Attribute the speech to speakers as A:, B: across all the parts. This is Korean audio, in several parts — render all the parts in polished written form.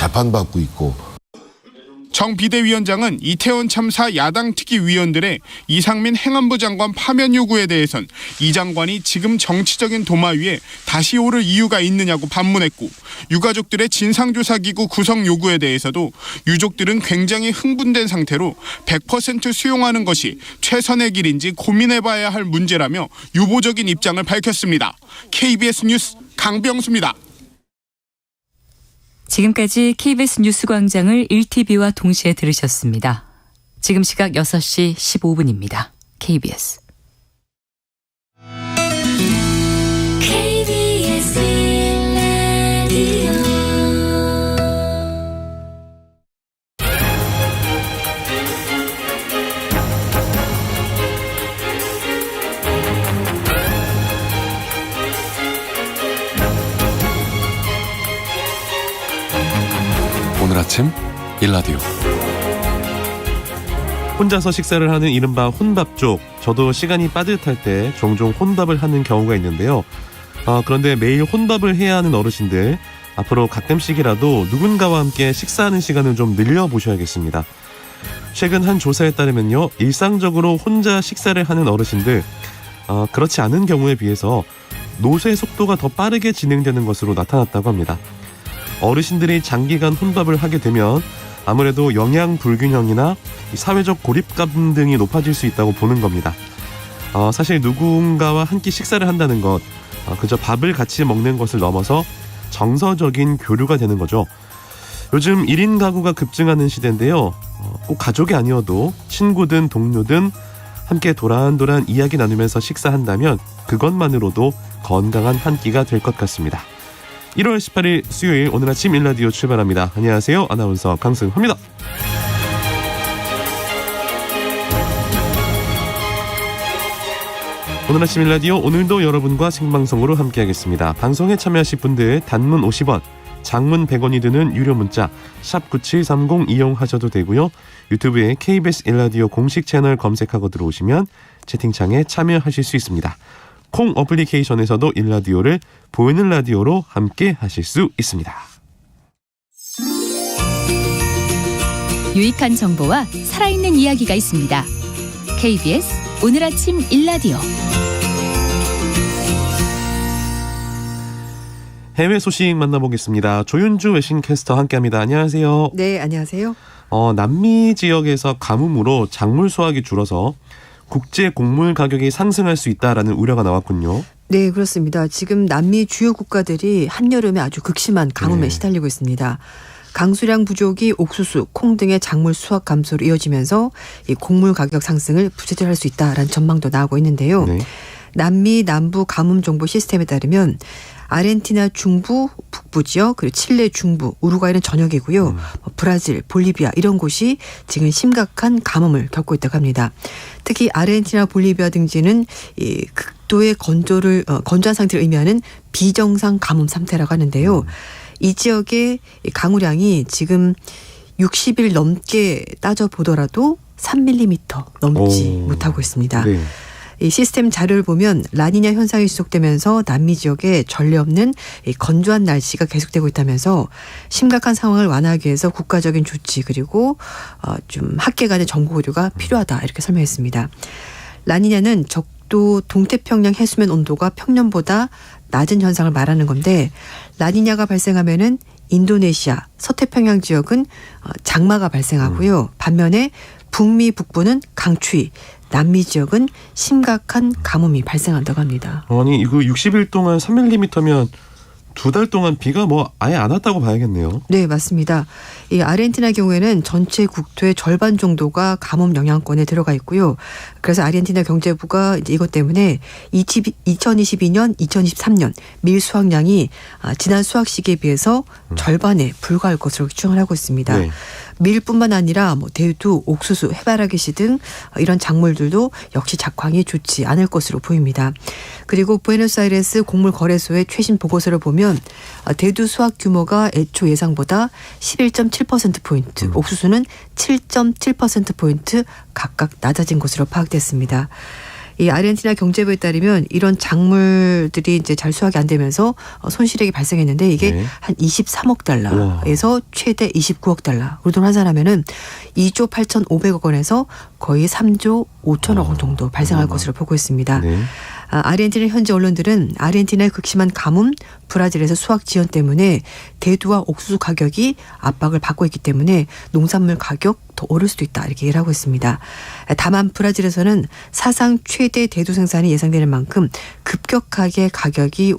A: 재판받고 있고.
B: 정 비대위원장은 이태원 참사 야당 특위 위원들의 이상민 행안부 장관 파면 요구에 대해선 이 장관이 지금 정치적인 도마 위에 다시 오를 이유가 있느냐고 반문했고, 유가족들의 진상조사기구 구성 요구에 대해서도 유족들은 굉장히 흥분된 상태로 100% 수용하는 것이 최선의 길인지 고민해봐야 할 문제라며 유보적인 입장을 밝혔습니다. KBS 뉴스 강병수입니다.
C: 지금까지 KBS 뉴스광장을 1TV와 동시에 들으셨습니다. 지금 시각 6시 15분입니다. KBS.
D: KBS 라디오.
E: 오늘 아침 일라디오. 혼자서 식사를 하는 이른바 혼밥족. 저도 시간이 빠듯할 때 종종 혼밥을 하는 경우가 있는데요. 그런데 매일 혼밥을 해야 하는 어르신들, 앞으로 가끔씩이라도 누군가와 함께 식사하는 시간을 좀 늘려보셔야겠습니다. 최근 한 조사에 따르면요, 일상적으로 혼자 식사를 하는 어르신들, 그렇지 않은 경우에 비해서 노쇠 속도가 더 빠르게 진행되는 것으로 나타났다고 합니다. 어르신들이 장기간 혼밥을 하게 되면 아무래도 영양 불균형이나 사회적 고립감 등이 높아질 수 있다고 보는 겁니다. 사실 누군가와 한 끼 식사를 한다는 것, 그저 밥을 같이 먹는 것을 넘어서 정서적인 교류가 되는 거죠. 요즘 1인 가구가 급증하는 시대인데요. 꼭 가족이 아니어도 친구든 동료든 함께 도란도란 이야기 나누면서 식사한다면 그것만으로도 건강한 한 끼가 될 것 같습니다. 1월 18일 수요일, 오늘 아침 일라디오 출발합니다. 안녕하세요. 아나운서 강승호입니다. 오늘 아침 일라디오, 오늘도 여러분과 생방송으로 함께하겠습니다. 방송에 참여하실 분들 단문 50원, 장문 100원이 드는 유료 문자 샵 9730 이용하셔도 되고요. 유튜브에 KBS 일라디오 공식 채널 검색하고 들어오시면 채팅창에 참여하실 수 있습니다. 콩 어플리케이션에서도 일라디오를 보이는 라디오로 함께 하실 수 있습니다.
F: 유익한 정보와 살아있는 이야기가 있습니다. KBS 오늘 아침 일라디오.
E: 해외 소식 만나보겠습니다. 조윤주 외신캐스터 함께합니다. 안녕하세요.
G: 네, 안녕하세요.
E: 남미 지역에서 가뭄으로 작물 수확이 줄어서 국제 곡물 가격이 상승할 수 있다라는 우려가 나왔군요.
G: 네, 그렇습니다. 지금 남미 주요 국가들이 한여름에 아주 극심한 가뭄에 시달리고 있습니다. 강수량 부족이 옥수수, 콩 등의 작물 수확 감소로 이어지면서 이 곡물 가격 상승을 부채질할 수 있다라는 전망도 나오고 있는데요. 네. 남미 남부 가뭄 정보 시스템에 따르면 아르헨티나 중부, 북부 지역, 그리고 칠레 중부, 우루과이는 전역이고요. 브라질, 볼리비아 이런 곳이 지금 심각한 가뭄을 겪고 있다고 합니다. 특히 아르헨티나, 볼리비아 등지는 이 극도의 건조한 상태를 의미하는 비정상 가뭄 상태라고 하는데요. 이 지역의 강우량이 지금 60일 넘게 따져보더라도 3mm 넘지 못하고 있습니다. 네. 이 시스템 자료를 보면 라니냐 현상이 지속되면서 남미 지역에 전례 없는 건조한 날씨가 계속되고 있다면서 심각한 상황을 완화하기 위해서 국가적인 조치 그리고 좀 학계 간의 정보 교류가 필요하다 이렇게 설명했습니다. 라니냐는 적도 동태평양 해수면 온도가 평년보다 낮은 현상을 말하는 건데, 라니냐가 발생하면은 인도네시아, 서태평양 지역은 장마가 발생하고요. 반면에 북미 북부는 강추위, 남미 지역은 심각한 가뭄이 발생한다고 합니다.
E: 아니 이거 60일 동안 3mm면 2달 동안 비가 아예 안 왔다고 봐야겠네요.
G: 네, 맞습니다. 이 아르헨티나 경우에는 전체 국토의 절반 정도가 가뭄 영향권에 들어가 있고요. 그래서 아르헨티나 경제부가 이제 이것 때문에 2022년, 2023년 밀 수확량이 지난 수확 시기에 비해서 절반에 불과할 것으로 추정을 하고 있습니다. 네. 밀뿐만 아니라 대두, 옥수수, 해바라기씨 등 이런 작물들도 역시 작황이 좋지 않을 것으로 보입니다. 그리고 부에노스아이레스 곡물거래소의 최신 보고서를 보면 대두 수확 규모가 애초 예상보다 11.7%포인트, 옥수수는 7.7%포인트 각각 낮아진 것으로 파악됐습니다. 이 아르헨티나 경제부에 따르면 이런 작물들이 이제 잘 수확이 안 되면서 손실액이 발생했는데 이게
E: 네.
G: 한 23억 달러에서 최대 29억 달러. 우리 돈 환산하면은 2조 8,500억 원에서 거의 3조 5천억 원 정도 발생할 것으로 보고 있습니다.
E: 네.
G: 아르헨티나 현지 언론들은 아르헨티나의 극심한 가뭄, 브라질에서 수확 지연 때문에 대두와 옥수수 가격이 압박을 받고 있기 때문에 농산물 가격 더 오를 수도 있다 이렇게 얘기를 하고 있습니다. 다만 브라질에서는 사상 최대 대두 생산이 예상되는 만큼 급격하게 가격이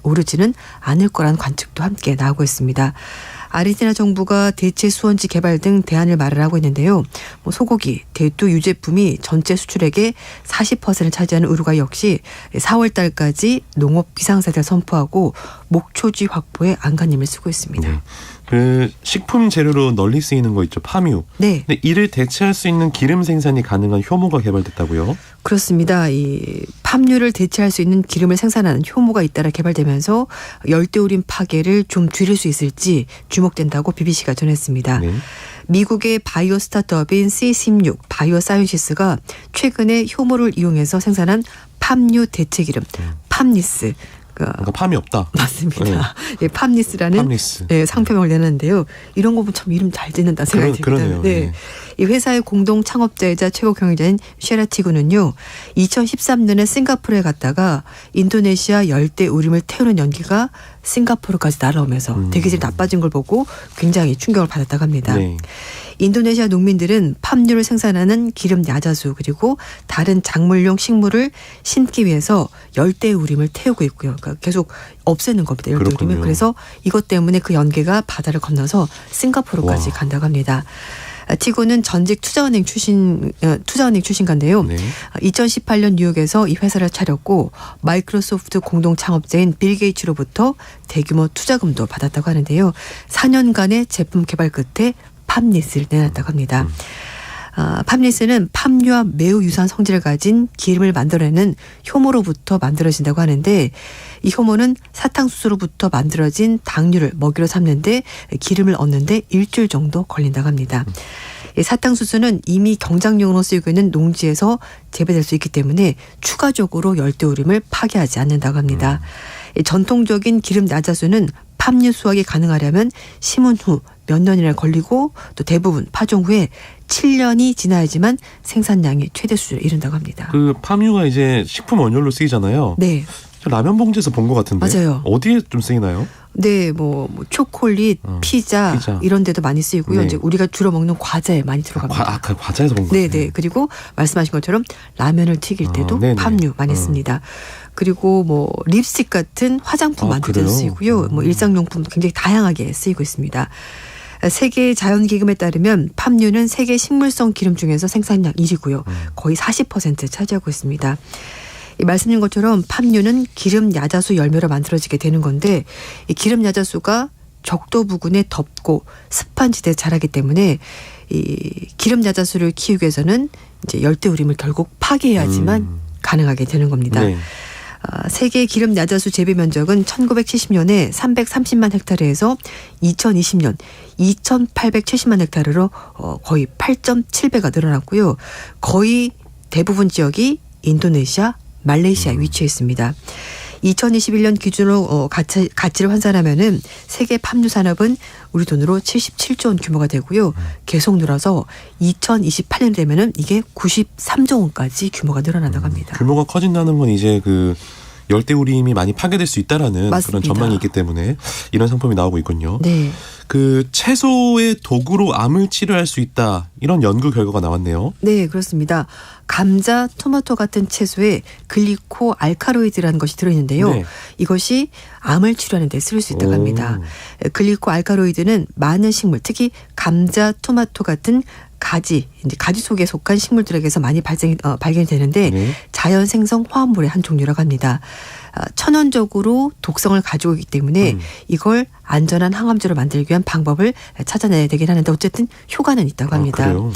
G: 오르지는 않을 거라는 관측도 함께 나오고 있습니다. 아르헨티나 정부가 대체 수원지 개발 등 대안을 마련하고 있는데요. 소고기, 대두 유제품이 전체 수출액의 40%를 차지하는 우루과이 역시 4월 달까지 농업 비상사태를 선포하고 목초지 확보에 안간힘을 쓰고 있습니다.
E: 네. 그 식품 재료로 널리 쓰이는 거 있죠. 파뮤.
G: 네.
E: 근데 이를 대체할 수 있는 기름 생산이 가능한 효모가 개발됐다고요?
G: 그렇습니다. 이 팜유를 대체할 수 있는 기름을 생산하는 효모가 잇따라 개발되면서 열대우림 파괴를 좀 줄일 수 있을지 주목된다고 BBC가 전했습니다.
E: 네.
G: 미국의 바이오 스타트업인 C16 바이오 사이언시스가 최근에 효모를 이용해서 생산한 팜유 대체 기름 팜리스
E: 그러니까 팜이 없다.
G: 맞습니다.
E: 네.
G: 예, 팜리스라는
E: 팜리스.
G: 예, 상표명을 내놨는데요. 이런 거 보면 참 이름 잘 짓는다 생각이 듭니다.
E: 그러네요.
G: 네.
E: 네.
G: 이 회사의 공동 창업자이자 최고 경영자인 쉐라티구는요. 2013년에 싱가포르에 갔다가 인도네시아 열대 우림을 태우는 연기가 싱가포르까지 날아오면서 대기질이 나빠진 걸 보고 굉장히 충격을 받았다고 합니다.
E: 네.
G: 인도네시아 농민들은 팜유를 생산하는 기름 야자수 그리고 다른 작물용 식물을 심기 위해서 열대 우림을 태우고 있고요. 그러니까 계속 없애는 겁니다. 열대 우림을.
E: 그렇군요.
G: 그래서 이것 때문에 그 연계가 바다를 건너서 싱가포르까지 간다고 합니다. 티고는 전직 투자은행 출신가인데요.
E: 네.
G: 2018년 뉴욕에서 이 회사를 차렸고 마이크로소프트 공동 창업자인 빌 게이츠로부터 대규모 투자금도 받았다고 하는데요. 4년간의 제품 개발 끝에 팜리스를 내놨다고 합니다. 팜리스는 팜유와 매우 유사한 성질을 가진 기름을 만들어내는 효모로부터 만들어진다고 하는데 이 효모는 사탕수수로부터 만들어진 당류를 먹이로 삼는데 기름을 얻는데 일주일 정도 걸린다고 합니다. 이 사탕수수는 이미 경작용으로 쓰이고 있는 농지에서 재배될 수 있기 때문에 추가적으로 열대우림을 파괴하지 않는다고 합니다. 이 전통적인 기름 야자수는 팜유 수확이 가능하려면 심은 후 몇 년이나 걸리고 또 대부분 파종 후에 7년이 지나야지만 생산량의 최대 수준에 이른다고 합니다.
E: 그 파뮤가 이제 식품 원료로 쓰이잖아요.
G: 네.
E: 라면 봉지에서 본 것 같은데.
G: 맞아요.
E: 어디에 좀 쓰이나요?
G: 네, 뭐 초콜릿, 피자 이런 데도 많이 쓰이고요.
E: 네.
G: 이제 우리가 주로 먹는 과자에 많이 들어갑니다.
E: 과자에서 본 것
G: 네,
E: 같아요.
G: 네. 그리고 말씀하신 것처럼 라면을 튀길 때도
E: 네네.
G: 팜유 많이 씁니다. 그리고 뭐 립스틱 같은 화장품 만들 때도
E: 그래요?
G: 쓰이고요. 뭐 일상용품도 굉장히 다양하게 쓰이고 있습니다. 세계 자연기금에 따르면 팜유는 세계 식물성 기름 중에서 생산량 1위고요. 거의 40%를 차지하고 있습니다. 이 말씀드린 것처럼 팜유는 기름 야자수 열매로 만들어지게 되는 건데 이 기름 야자수가 적도 부근에 덥고 습한 지대에 자라기 때문에 이 기름 야자수를 키우기 위해서는 이제 열대우림을 결국 파괴해야지만 가능하게 되는 겁니다.
E: 네.
G: 세계 기름 야자수 재배 면적은 1970년에 330만 헥타르에서 2020년 2,870만 헥타르로 거의 8.7배가 늘어났고요. 거의 대부분 지역이 인도네시아, 말레이시아에 위치해 있습니다. 2021년 기준으로 가치를 환산하면은 세계 팜유 산업은 우리 돈으로 77조 원 규모가 되고요. 계속 늘어서 2028년 되면은 이게 93조 원까지 규모가 늘어난다고 합니다.
E: 규모가 커진다는 건 이제 그 열대우림이 많이 파괴될 수 있다라는
G: 맞습니다.
E: 그런 전망이 있기 때문에 이런 상품이 나오고 있군요.
G: 네.
E: 그 채소의 도구로 암을 치료할 수 있다 이런 연구 결과가 나왔네요.
G: 네, 그렇습니다. 감자, 토마토 같은 채소에 글리코 알카로이드라는 것이 들어있는데요.
E: 네.
G: 이것이 암을 치료하는 데 쓸 수 있다고 합니다. 글리코 알카로이드는 많은 식물, 특히 감자, 토마토 같은 가지 속에 속한 식물들에게서 많이 발견이 되는데
E: 네.
G: 자연 생성 화합물의 한 종류라고 합니다. 천연적으로 독성을 가지고 있기 때문에 이걸 안전한 항암제로 만들기 위한 방법을 찾아내야 되긴 하는데 어쨌든 효과는 있다고 합니다.
E: 그래요?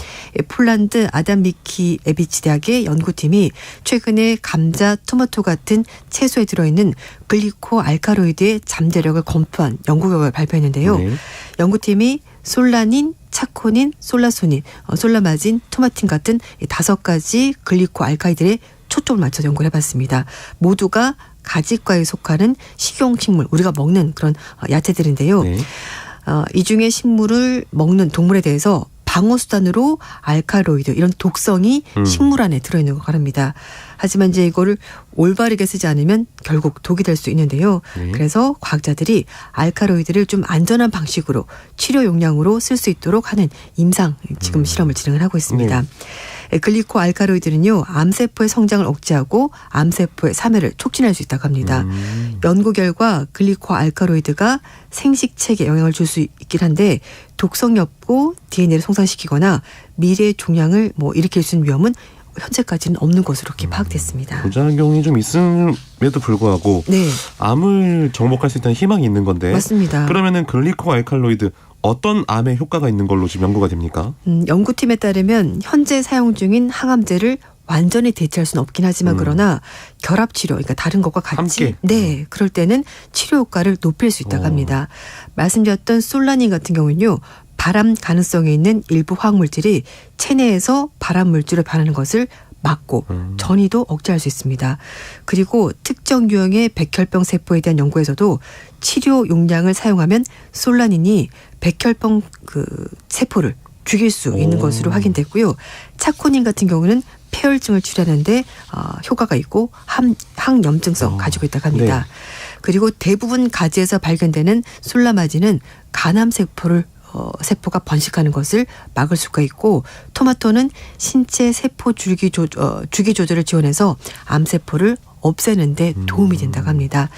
G: 폴란드 아담 미키 에비치 대학의 연구팀이 최근에 감자, 토마토 같은 채소에 들어있는 글리코 알카로이드의 잠재력을 검토한 연구 결과를 발표했는데요.
E: 네.
G: 연구팀이 솔라닌, 차코닌, 솔라소닌, 솔라마진, 토마틴 같은 5가지 글리코 알카이드의 초점을 맞춰서 연구를 해봤습니다. 모두가 가지과에 속하는 식용식물, 우리가 먹는 그런 야채들인데요.
E: 네.
G: 이 중에 식물을 먹는 동물에 대해서 방어수단으로 알칼로이드 이런 독성이 식물 안에 들어있는 것 같습니다. 하지만 이제 이거를 올바르게 쓰지 않으면 결국 독이 될 수 있는데요.
E: 네.
G: 그래서 과학자들이 알칼로이드를 좀 안전한 방식으로 치료 용량으로 쓸 수 있도록 하는 임상 지금 실험을 진행을 하고 있습니다. 글리코 알칼로이드는요, 암세포의 성장을 억제하고 암세포의 사멸을 촉진할 수 있다고 합니다. 연구 결과 글리코 알칼로이드가 생식체에 영향을 줄 수 있긴 한데 독성이 없고 DNA를 손상시키거나 미래의 종양을 일으킬 수 있는 위험은 현재까지는 없는 것으로 이렇게 파악됐습니다.
E: 부작용이 좀 있음에도 불구하고
G: 네,
E: 암을 정복할 수 있다는 희망이 있는 건데
G: 맞습니다.
E: 그러면은 글리코 알칼로이드 어떤 암에 효과가 있는 걸로 지금 연구가 됩니까?
G: 연구팀에 따르면 현재 사용 중인 항암제를 완전히 대체할 수는 없긴 하지만 그러나 결합치료, 그러니까 다른 것과 같이
E: 함께?
G: 네, 그럴 때는 치료 효과를 높일 수 있다고 합니다. 말씀드렸던 솔라닌 같은 경우는요. 발암 가능성이 있는 일부 화학물질이 체내에서 발암물질로 변하는 것을 막고 전이도 억제할 수 있습니다. 그리고 특정 유형의 백혈병 세포에 대한 연구에서도 치료 용량을 사용하면 솔라닌이 백혈병 세포를 죽일 수 있는 것으로 확인됐고요. 차코닌 같은 경우는 폐혈증을 치료하는데 효과가 있고 항염증성 가지고 있다고 합니다.
E: 네.
G: 그리고 대부분 가지에서 발견되는 솔라마진은 간암 세포가 번식하는 것을 막을 수가 있고 토마토는 신체 세포 주기 조절을 지원해서 암세포를 없애는 데 도움이 된다고 합니다.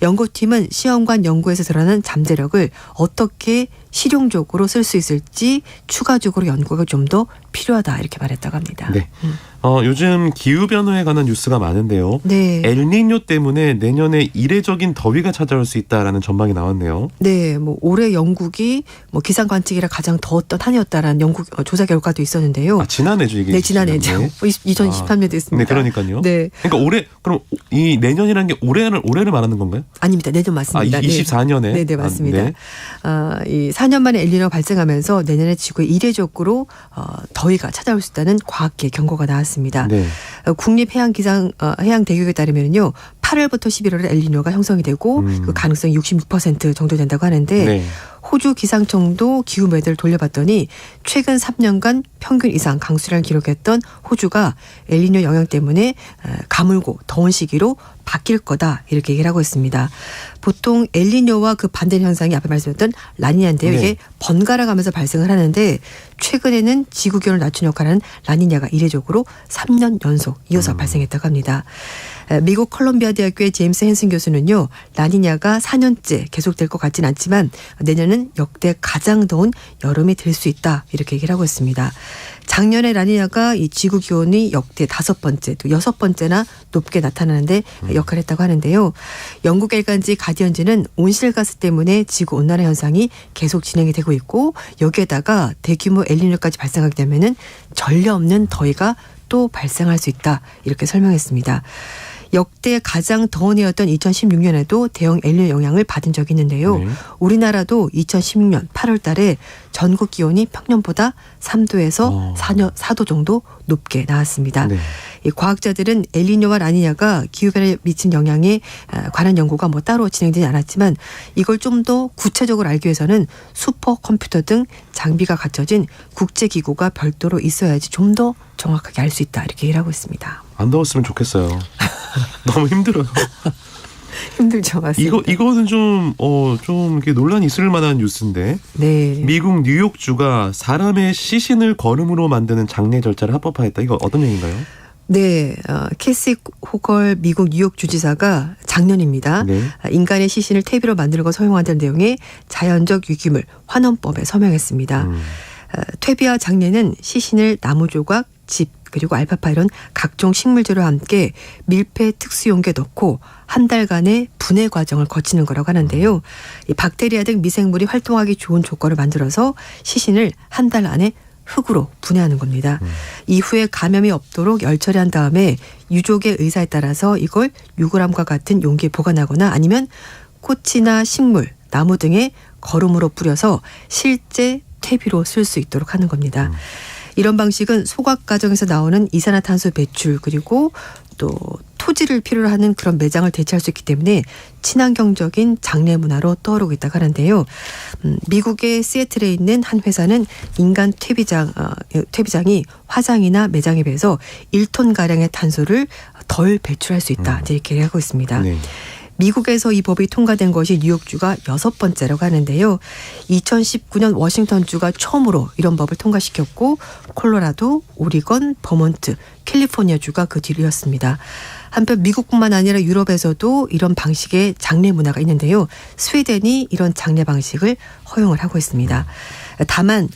G: 연구팀은 시험관 연구에서 드러난 잠재력을 어떻게 실용적으로 쓸 수 있을지 추가적으로 연구가 좀 더 필요하다 이렇게 말했다고 합니다.
E: 네. 요즘 기후변화에 관한 뉴스가 많은데요.
G: 네.
E: 엘니뇨 때문에 내년에 이례적인 더위가 찾아올 수 있다라는 전망이 나왔네요.
G: 네, 올해 영국이 기상 관측이라 가장 더웠던 한 해였다라는 영국 조사 결과도 있었는데요.
E: 지난해죠 이게.
G: 네, 지난해죠.
E: 네.
G: 2023년도 있습니다.
E: 네, 그러니까요.
G: 네,
E: 그러니까 올해 그럼 이 내년이라는 게 올해를 말하는 건가요?
G: 아닙니다. 내년 맞습니다.
E: 24년에.
G: 네, 네, 맞습니다.
E: 네.
G: 이 4년 만에 엘니뇨가 발생하면서 내년에 지구에 이례적으로 더위가 찾아올 수 있다는 과학계 경고가 나왔습니다.
E: 네.
G: 국립해양대교육에 따르면요, 8월부터 11월에 엘니뇨가 형성이 되고 그 가능성이 66% 정도 된다고 하는데.
E: 네.
G: 호주 기상청도 기후 모델을 돌려봤더니 최근 3년간 평균 이상 강수량을 기록했던 호주가 엘니뇨 영향 때문에 가물고 더운 시기로 바뀔 거다 이렇게 얘기를 하고 있습니다. 보통 엘니뇨와 그 반대 현상이 앞에 말씀드렸던 라니냐인데요.
E: 네.
G: 이게 번갈아 가면서 발생을 하는데 최근에는 지구 기온을 낮추는 역할을 하는 라니냐가 이례적으로 3년 연속 이어서 발생했다고 합니다. 미국 컬럼비아 대학교의 제임스 헨슨 교수는요, 라니냐가 4년째 계속될 것 같진 않지만 내년은 역대 가장 더운 여름이 될 수 있다 이렇게 얘기를 하고 있습니다. 작년에 라니냐가 이 지구 기온이 역대 5번째 또 6번째나 높게 나타나는데 역할을 했다고 하는데요. 영국 일간지 가디언지는 온실가스 때문에 지구 온난화 현상이 계속 진행이 되고 있고 여기에다가 대규모 엘니뇨까지 발생하게 되면은 전례 없는 더위가 또 발생할 수 있다 이렇게 설명했습니다. 역대 가장 더운 해였던 2016년에도 대형 엘니뇨 영향을 받은 적이 있는데요.
E: 네.
G: 우리나라도 2016년 8월 달에 전국 기온이 평년보다 3도에서 4도 정도 높게 나왔습니다.
E: 네.
G: 이 과학자들은 엘니뇨와 라니냐가 기후변화에 미친 영향에 관한 연구가 따로 진행되지 않았지만 이걸 좀 더 구체적으로 알기 위해서는 슈퍼컴퓨터 등 장비가 갖춰진 국제기구가 별도로 있어야지 좀 더 정확하게 알 수 있다 이렇게 얘기를 하고 있습니다.
E: 안 더웠으면 좋겠어요. 너무 힘들어요.
G: 힘들죠, 맞습니다.
E: 이거는 좀 이렇게 논란이 있을 만한 뉴스인데.
G: 네.
E: 미국 뉴욕주가 사람의 시신을 거름으로 만드는 장례 절차를 합법화했다. 이거 어떤 얘기인가요?
G: 네, 캐시 호컬 미국 뉴욕 주지사가 작년입니다.
E: 네.
G: 인간의 시신을 퇴비로 만드는 것 허용한다는 내용의 자연적 유기물 환원법에 서명했습니다. 퇴비와 장례는 시신을 나무 조각, 집 그리고 알파파 이런 각종 식물재료와 함께 밀폐 특수용기에 넣고 한 달간의 분해 과정을 거치는 거라고 하는데요. 이 박테리아 등 미생물이 활동하기 좋은 조건을 만들어서 시신을 한 달 안에 흙으로 분해하는 겁니다. 이후에 감염이 없도록 열처리한 다음에 유족의 의사에 따라서 이걸 유골함과 같은 용기에 보관하거나 아니면 꽃이나 식물, 나무 등의 거름으로 뿌려서 실제 퇴비로 쓸 수 있도록 하는 겁니다. 이런 방식은 소각 과정에서 나오는 이산화탄소 배출 그리고 또 토지를 필요로 하는 그런 매장을 대체할 수 있기 때문에 친환경적인 장례 문화로 떠오르고 있다고 하는데요. 미국의 시애틀에 있는 한 회사는 인간 퇴비장이 화장이나 매장에 비해서 1톤 가량의 탄소를 덜 배출할 수 있다. 이렇게 하고 있습니다.
E: 네.
G: 미국에서 이 법이 통과된 것이 뉴욕주가 6번째라고 하는데요. 2019년 워싱턴주가 처음으로 이런 법을 통과시켰고 콜로라도, 오리건, 버몬트, 캘리포니아주가 그 뒤이었습니다. 한편 미국뿐만 아니라 유럽에서도 이런 방식의 장례 문화가 있는데요. 스웨덴이 이런 장례 방식을 허용을 하고 있습니다. 다만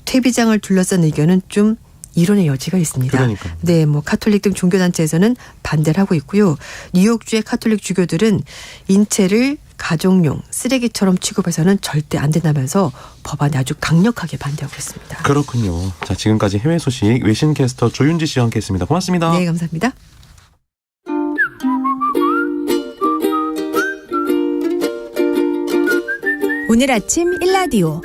G: 퇴비장을 둘러싼 의견은 좀 이론의 여지가 있습니다.
E: 그러니까요.
G: 네, 카톨릭 등 종교단체에서는 반대를 하고 있고요. 뉴욕주의 카톨릭 주교들은 인체를 가족용, 쓰레기처럼 취급해서는 절대 안 된다면서 법안에 아주 강력하게 반대하고 있습니다.
E: 그렇군요. 자, 지금까지 해외 소식 외신 캐스터 조윤지 씨와 함께했습니다. 고맙습니다.
G: 네, 감사합니다.
A: 오늘 아침 1라디오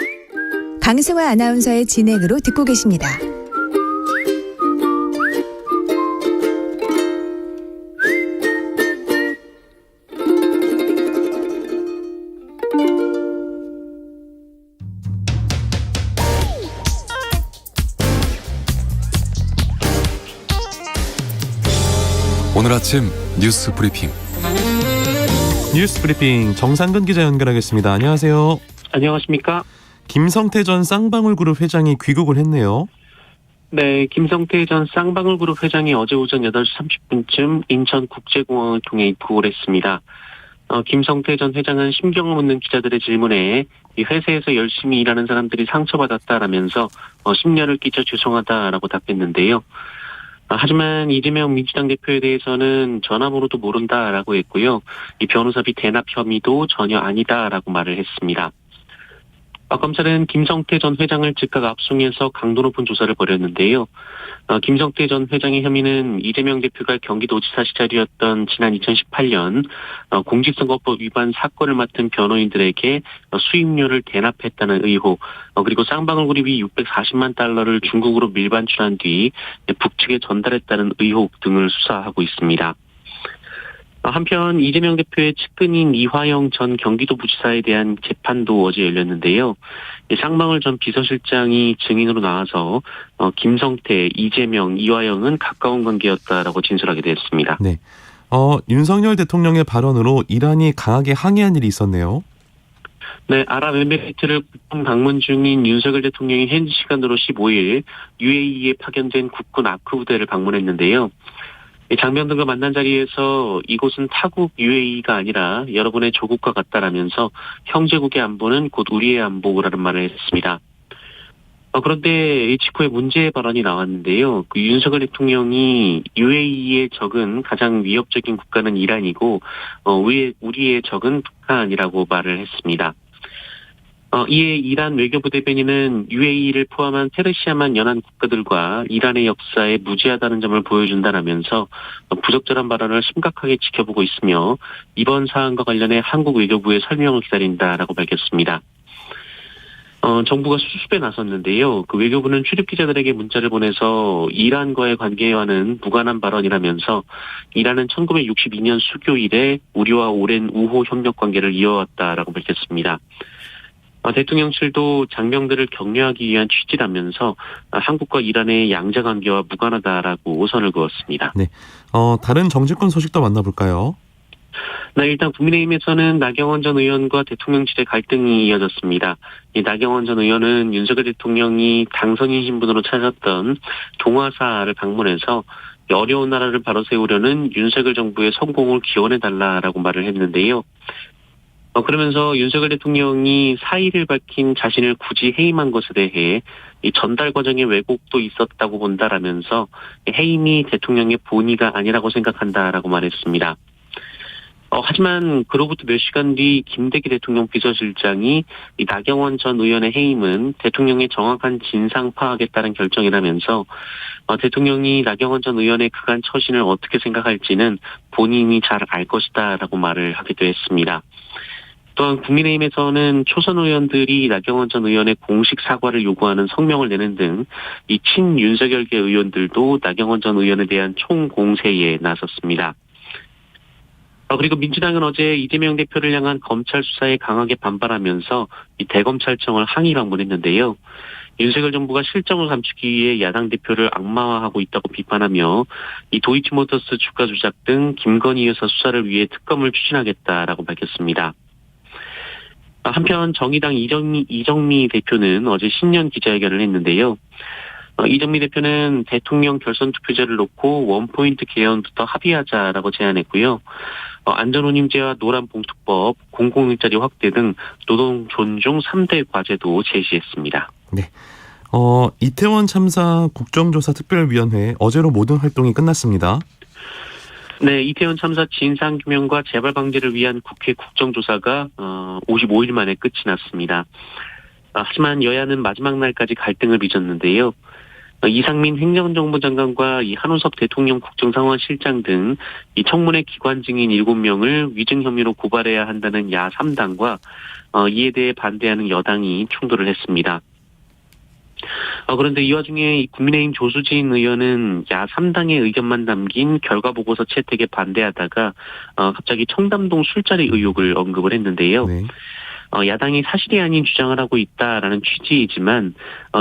A: 강승화 아나운서의 진행으로 듣고 계십니다.
H: 오늘 아침 뉴스 브리핑.
E: 뉴스 브리핑 정상근 기자 연결하겠습니다. 안녕하세요.
I: 안녕하십니까?
E: 김성태 전 쌍방울그룹 회장이 귀국을 했네요.
I: 네, 김성태 전 쌍방울그룹 회장이 어제 오전 8시 30분쯤 인천국제공항을 통해 입국을 했습니다. 김성태 전 회장은 심경을 묻는 기자들의 질문에 이 회사에서 열심히 일하는 사람들이 상처받았다라면서 심려를 끼쳐 죄송하다라고 답했는데요. 하지만 이재명 민주당 대표에 대해서는 전화번호도 모른다라고 했고요. 이 변호사비 대납 혐의도 전혀 아니다라고 말을 했습니다. 검찰은 김성태 전 회장을 즉각 압송해서 강도 높은 조사를 벌였는데요. 김성태 전 회장의 혐의는 이재명 대표가 경기도지사 시절이었던 지난 2018년 공직선거법 위반 사건을 맡은 변호인들에게 수임료를 대납했다는 의혹, 그리고 쌍방울그룹이 640만 달러를 중국으로 밀반출한 뒤 북측에 전달했다는 의혹 등을 수사하고 있습니다. 한편 이재명 대표의 측근인 이화영 전 경기도부지사에 대한 재판도 어제 열렸는데요. 쌍방울 전 비서실장이 증인으로 나와서 김성태, 이재명, 이화영은 가까운 관계였다라고 진술하게 됐습니다.
E: 네. 윤석열 대통령의 발언으로 이란이 강하게 항의한 일이 있었네요.
I: 네, 아랍에미리트를 국방 방문 중인 윤석열 대통령이 현지 시간으로 15일 UAE에 파견된 국군 아크 부대를 방문했는데요. 장병들과 만난 자리에서 이곳은 타국 UAE가 아니라 여러분의 조국과 같다라면서 형제국의 안보는 곧 우리의 안보라는 말을 했습니다. 그런데 이 직후에 문제의 발언이 나왔는데요. 윤석열 대통령이 UAE의 적은 가장 위협적인 국가는 이란이고 우리의 적은 북한이라고 말을 했습니다. 이에 이란 외교부 대변인은 UAE를 포함한 페르시아만 연안 국가들과 이란의 역사에 무지하다는 점을 보여준다라면서 부적절한 발언을 심각하게 지켜보고 있으며 이번 사안과 관련해 한국 외교부의 설명을 기다린다라고 밝혔습니다. 정부가 수습에 나섰는데요. 그 외교부는 출입 기자들에게 문자를 보내서 이란과의 관계와는 무관한 발언이라면서 이란은 1962년 수교 이래 우리와 오랜 우호 협력 관계를 이어왔다라고 밝혔습니다. 대통령실도 장병들을 격려하기 위한 취지라면서 한국과 이란의 양자 관계와 무관하다라고 선을 그었습니다.
E: 네. 다른 정치권 소식도 만나볼까요?
I: 네, 일단 국민의힘에서는 나경원 전 의원과 대통령실의 갈등이 이어졌습니다. 이 나경원 전 의원은 윤석열 대통령이 당선인 신분으로 찾았던 동아사를 방문해서 어려운 나라를 바로 세우려는 윤석열 정부의 성공을 기원해달라라고 말을 했는데요. 그러면서 윤석열 대통령이 사의를 밝힌 자신을 굳이 해임한 것에 대해 이 전달 과정에 왜곡도 있었다고 본다라면서 해임이 대통령의 본의가 아니라고 생각한다라고 말했습니다. 하지만 그로부터 몇 시간 뒤 김대기 대통령 비서실장이 이 나경원 전 의원의 해임은 대통령의 정확한 진상 파악에 따른 결정이라면서 대통령이 나경원 전 의원의 그간 처신을 어떻게 생각할지는 본인이 잘 알 것이다라고 말을 하기도 했습니다. 또한 국민의힘에서는 초선 의원들이 나경원 전 의원의 공식 사과를 요구하는 성명을 내는 등 이 친윤석열계 의원들도 나경원 전 의원에 대한 총공세에 나섰습니다. 그리고 민주당은 어제 이재명 대표를 향한 검찰 수사에 강하게 반발하면서 이 대검찰청을 항의 방문했는데요. 윤석열 정부가 실정을 감추기 위해 야당 대표를 악마화하고 있다고 비판하며 이 도이치모터스 주가 조작 등 김건희 여사 수사를 위해 특검을 추진하겠다라고 밝혔습니다. 한편 정의당 이정미 대표는 어제 신년 기자회견을 했는데요. 이정미 대표는 대통령 결선 투표제를 놓고 원포인트 개헌부터 합의하자라고 제안했고요. 안전운임제와 노란봉투법, 공공일자리 확대 등 노동 존중 3대 과제도 제시했습니다.
E: 네. 이태원 참사 국정조사 특별위원회 어제로 모든 활동이 끝났습니다.
I: 네, 이태원 참사 진상규명과 재발 방지를 위한 국회 국정조사가 55일 만에 끝이 났습니다. 하지만 여야는 마지막 날까지 갈등을 빚었는데요. 이상민 행정정부 장관과 이 한우석 대통령 국정상황실장 등 이 청문회 기관 증인 7명을 위증 혐의로 고발해야 한다는 야 3당과 이에 대해 반대하는 여당이 충돌을 했습니다. 그런데 이 와중에 국민의힘 조수진 의원은 야 3당의 의견만 담긴 결과보고서 채택에 반대하다가 갑자기 청담동 술자리 의혹을 언급을 했는데요.
E: 네.
I: 야당이 사실이 아닌 주장을 하고 있다라는 취지이지만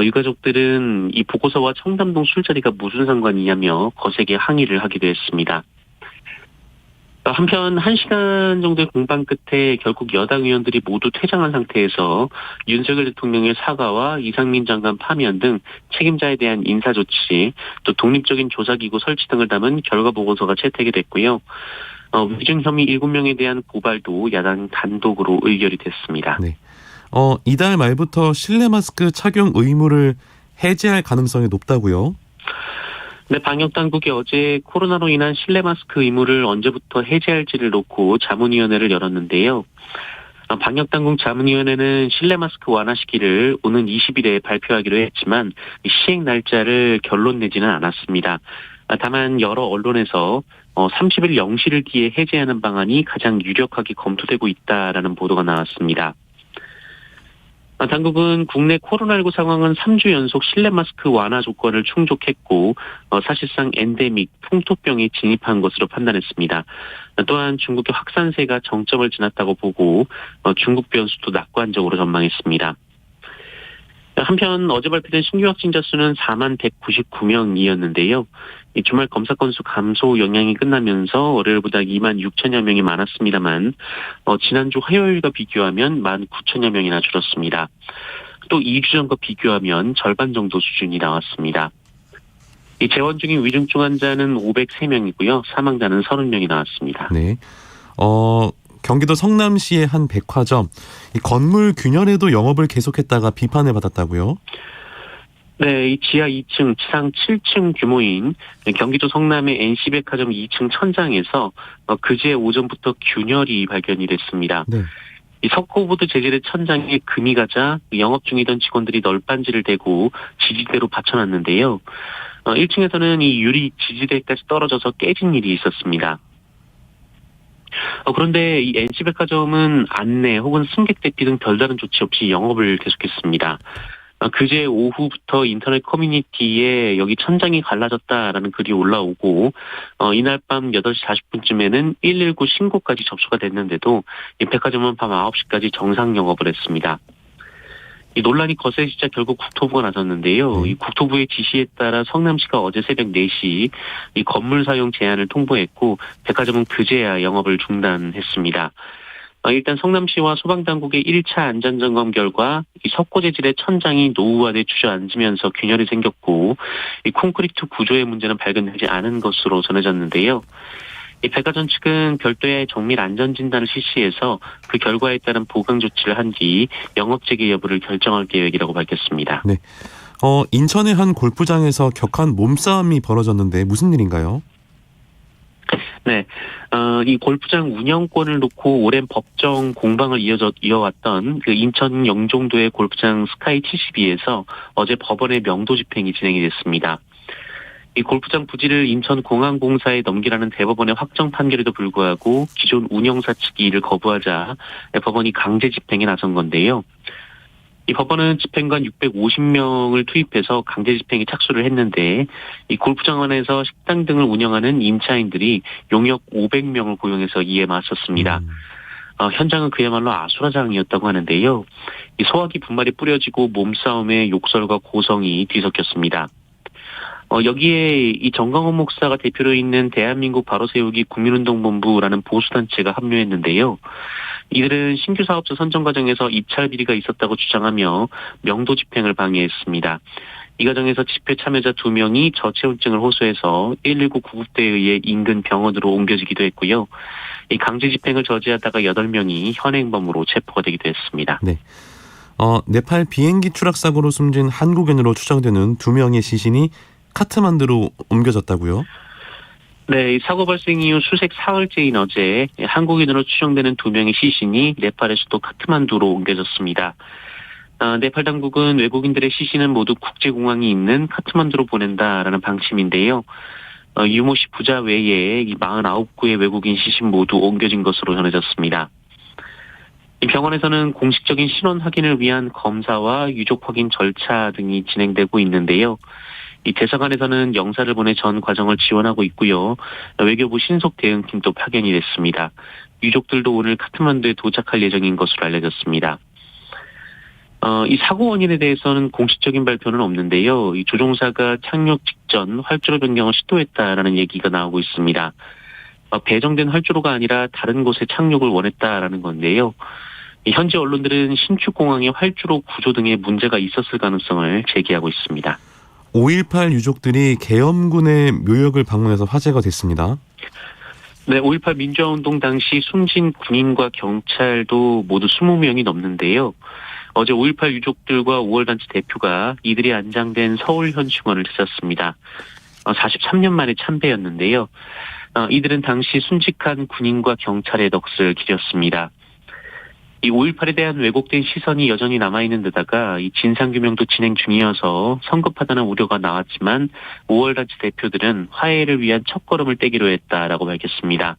I: 유가족들은 이 보고서와 청담동 술자리가 무슨 상관이냐며 거세게 항의를 하기도 했습니다. 한편 1시간 정도의 공방 끝에 결국 여당 의원들이 모두 퇴장한 상태에서 윤석열 대통령의 사과와 이상민 장관 파면 등 책임자에 대한 인사조치, 또 독립적인 조사기구 설치 등을 담은 결과보고서가 채택이 됐고요. 위증 혐의 7명에 대한 고발도 야당 단독으로 의결이 됐습니다.
E: 네. 이달 말부터 실내 마스크 착용 의무를 해제할 가능성이 높다고요?
I: 네, 방역당국이 어제 코로나로 인한 실내 마스크 의무를 언제부터 해제할지를 놓고 자문위원회를 열었는데요. 방역당국 자문위원회는 실내 마스크 완화 시기를 오는 20일에 발표하기로 했지만 시행 날짜를 결론 내지는 않았습니다. 다만 여러 언론에서 30일 0시를 기해 해제하는 방안이 가장 유력하게 검토되고 있다라는 보도가 나왔습니다. 당국은 국내 코로나19 상황은 3주 연속 실내 마스크 완화 조건을 충족했고 사실상 엔데믹, 풍토병에 진입한 것으로 판단했습니다. 또한 중국의 확산세가 정점을 지났다고 보고 중국 변수도 낙관적으로 전망했습니다. 한편 어제 발표된 신규 확진자 수는 4만 199명이었는데요. 이 주말 검사 건수 감소 영향이 끝나면서 월요일보다 2만 6천여 명이 많았습니다만 지난주 화요일과 비교하면 1만 9천여 명이나 줄었습니다. 또 2주 전과 비교하면 절반 정도 수준이 나왔습니다. 이 재원 중인 위중증 환자는 503명이고요. 사망자는 30명이 나왔습니다.
E: 네. 경기도 성남시의 한 백화점, 이 건물 균열에도 영업을 계속했다가 비판을 받았다고요?
I: 네, 이 지하 2층, 지상 7층 규모인 경기도 성남의 NC백화점 2층 천장에서 그제 오전부터 균열이 발견이 됐습니다.
E: 네.
I: 이 석고보드 재질의 천장에 금이 가자 영업 중이던 직원들이 널빤지를 대고 지지대로 받쳐놨는데요. 1층에서는 이 유리 지지대까지 떨어져서 깨진 일이 있었습니다. 그런데 이 NC백화점은 안내 혹은 승객 대피 등 별다른 조치 없이 영업을 계속했습니다. 그제 오후부터 인터넷 커뮤니티에 여기 천장이 갈라졌다라는 글이 올라오고 이날 밤 8시 40분쯤에는 119 신고까지 접수가 됐는데도 이 백화점은 밤 9시까지 정상 영업을 했습니다. 이 논란이 거세지자 결국 국토부가 나섰는데요. 이 국토부의 지시에 따라 성남시가 어제 새벽 4시 이 건물 사용 제한을 통보했고 백화점은 그제야 영업을 중단했습니다. 일단 성남시와 소방당국의 1차 안전점검 결과 이 석고 재질의 천장이 노후화돼 주저앉으면서 균열이 생겼고 이 콘크리트 구조의 문제는 발견되지 않은 것으로 전해졌는데요. 이 백화점 측은 별도의 정밀 안전진단을 실시해서 그 결과에 따른 보강 조치를 한 뒤 영업 재개 여부를 결정할 계획이라고 밝혔습니다.
E: 네. 인천의 한 골프장에서 격한 몸싸움이 벌어졌는데 무슨 일인가요?
I: 네, 이 골프장 운영권을 놓고 오랜 법정 공방을 이어왔던 그 인천 영종도의 골프장 스카이 72에서 어제 법원의 명도 집행이 진행이 됐습니다. 이 골프장 부지를 인천공항공사에 넘기라는 대법원의 확정 판결에도 불구하고 기존 운영사 측이 이를 거부하자 법원이 강제 집행에 나선 건데요. 이 법원은 집행관 650명을 투입해서 강제 집행에 착수를 했는데 이 골프장 안에서 식당 등을 운영하는 임차인들이 용역 500명을 고용해서 이에 맞섰습니다. 현장은 그야말로 아수라장이었다고 하는데요. 이 소화기 분말이 뿌려지고 몸싸움에 욕설과 고성이 뒤섞였습니다. 여기에 이 정강원 목사가 대표로 있는 대한민국 바로세우기 국민운동본부라는 보수단체가 합류했는데요. 이들은 신규 사업자 선정 과정에서 입찰 비리가 있었다고 주장하며 명도 집행을 방해했습니다. 이 과정에서 집회 참여자 2명이 저체온증을 호소해서 119 구급대에 의해 인근 병원으로 옮겨지기도 했고요. 이 강제 집행을 저지하다가 8명이 현행범으로 체포가 되기도 했습니다.
E: 네. 네팔 비행기 추락 사고로 숨진 한국인으로 추정되는 2명의 시신이 카트만두로 옮겨졌다고요?
I: 네, 이 사고 발생 이후 수색 사흘째인 어제 한국인으로 추정되는 2명의 시신이 네팔의 수도 카트만두로 옮겨졌습니다. 네팔 당국은 외국인들의 시신은 모두 국제공항이 있는 카트만두로 보낸다라는 방침인데요. 유모 씨 부자 외에 이 49구의 외국인 시신 모두 옮겨진 것으로 전해졌습니다. 이 병원에서는 공식적인 신원 확인을 위한 검사와 유족 확인 절차 등이 진행되고 있는데요. 이 대사관에서는 영사를 보내 전 과정을 지원하고 있고요. 외교부 신속 대응팀도 파견이 됐습니다. 유족들도 오늘 카트만두에 도착할 예정인 것으로 알려졌습니다. 이 사고 원인에 대해서는 공식적인 발표는 없는데요. 이 조종사가 착륙 직전 활주로 변경을 시도했다라는 얘기가 나오고 있습니다. 배정된 활주로가 아니라 다른 곳에 착륙을 원했다라는 건데요. 현지 언론들은 신축공항의 활주로 구조 등에 문제가 있었을 가능성을 제기하고 있습니다.
E: 5.18 유족들이 계엄군의 묘역을 방문해서 화제가 됐습니다.
I: 네, 5.18 민주화운동 당시 숨진 군인과 경찰도 모두 20명이 넘는데요. 어제 5.18 유족들과 5월단체 대표가 이들이 안장된 서울현충원을 찾았습니다. 43년 만에 참배였는데요. 이들은 당시 순직한 군인과 경찰의 넋을 기렸습니다. 이 5.18에 대한 왜곡된 시선이 여전히 남아있는 데다가 이 진상규명도 진행 중이어서 성급하다는 우려가 나왔지만 5월단체 대표들은 화해를 위한 첫걸음을 떼기로 했다라고 밝혔습니다.